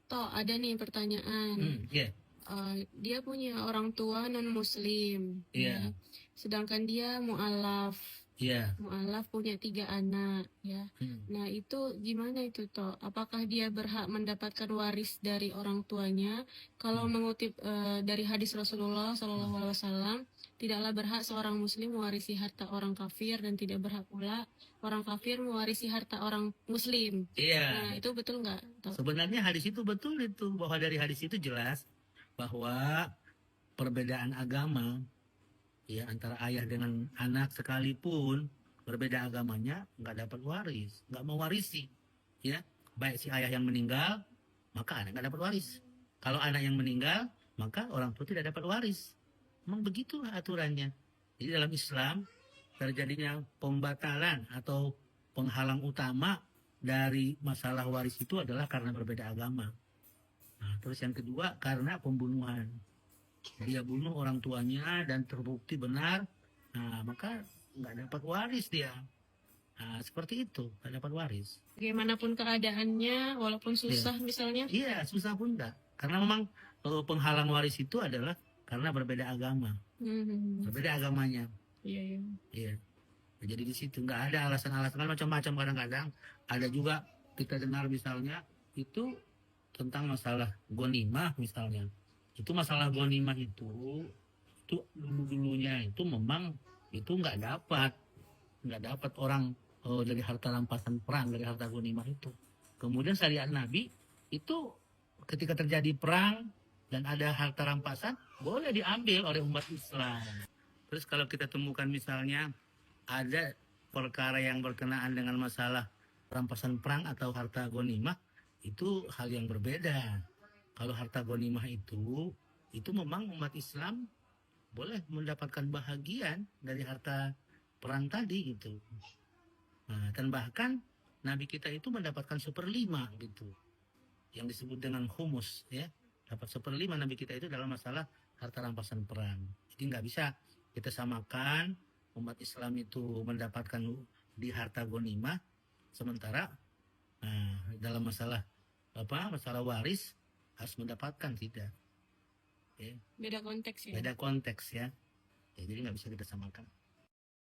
Toh ada nih pertanyaan. Ya, Dia punya orang tua non muslim, Iya. ya. Sedangkan dia mualaf. ya. Mualaf punya 3 anak, ya. Nah itu gimana itu toh? Apakah dia berhak mendapatkan waris dari orang tuanya? Kalau mengutip dari hadis Rasulullah SAW, tidaklah berhak seorang muslim mewarisi harta orang kafir dan tidak berhak pula orang kafir mewarisi harta orang muslim. Iya. Nah itu betul nggak? Toh? Sebenarnya hadis itu betul itu, bahwa dari hadis itu jelas bahwa perbedaan agama ya antara ayah dengan anak sekalipun berbeda agamanya nggak dapat waris, nggak mewarisi, ya. Baik si ayah yang meninggal maka anak nggak dapat waris. Kalau anak yang meninggal maka orang tua tidak dapat waris. Memang begitulah aturannya. Jadi dalam Islam terjadinya pembatalan atau penghalang utama dari masalah waris itu adalah karena berbeda agama. Nah, terus yang kedua karena pembunuhan. Dia bunuh orang tuanya dan terbukti benar, nah maka nggak dapat waris dia. Nah, seperti itu, nggak dapat waris. Bagaimanapun keadaannya, walaupun susah misalnya. Iya, susah pun enggak. Karena memang penghalang waris itu adalah karena berbeda agama. Berbeda agamanya. Iya. Iya. Jadi di situ nggak ada alasan-alasan macam-macam, kadang-kadang ada juga kita dengar misalnya itu tentang masalah ghanimah misalnya. Itu masalah ghanimah itu dulu-dulunya itu memang itu nggak dapat orang dari harta rampasan perang, dari harta ghanimah itu. Kemudian syariat Nabi itu ketika terjadi perang dan ada harta rampasan boleh diambil oleh umat Islam. Terus kalau kita temukan misalnya ada perkara yang berkenaan dengan masalah rampasan perang atau harta ghanimah, itu hal yang berbeda. Kalau harta ghanimah itu memang umat Islam boleh mendapatkan bahagian dari harta perang tadi gitu. Nah, dan bahkan Nabi kita itu mendapatkan 1/5 gitu, yang disebut dengan humus, ya. Dapat 1/5 Nabi kita itu dalam masalah harta rampasan perang. Jadi nggak bisa kita samakan umat Islam itu mendapatkan di harta ghanimah, sementara dalam masalah masalah waris harus mendapatkan, tidak. Beda konteks ya. Beda konteks ya. Jadi nggak bisa kita samakan.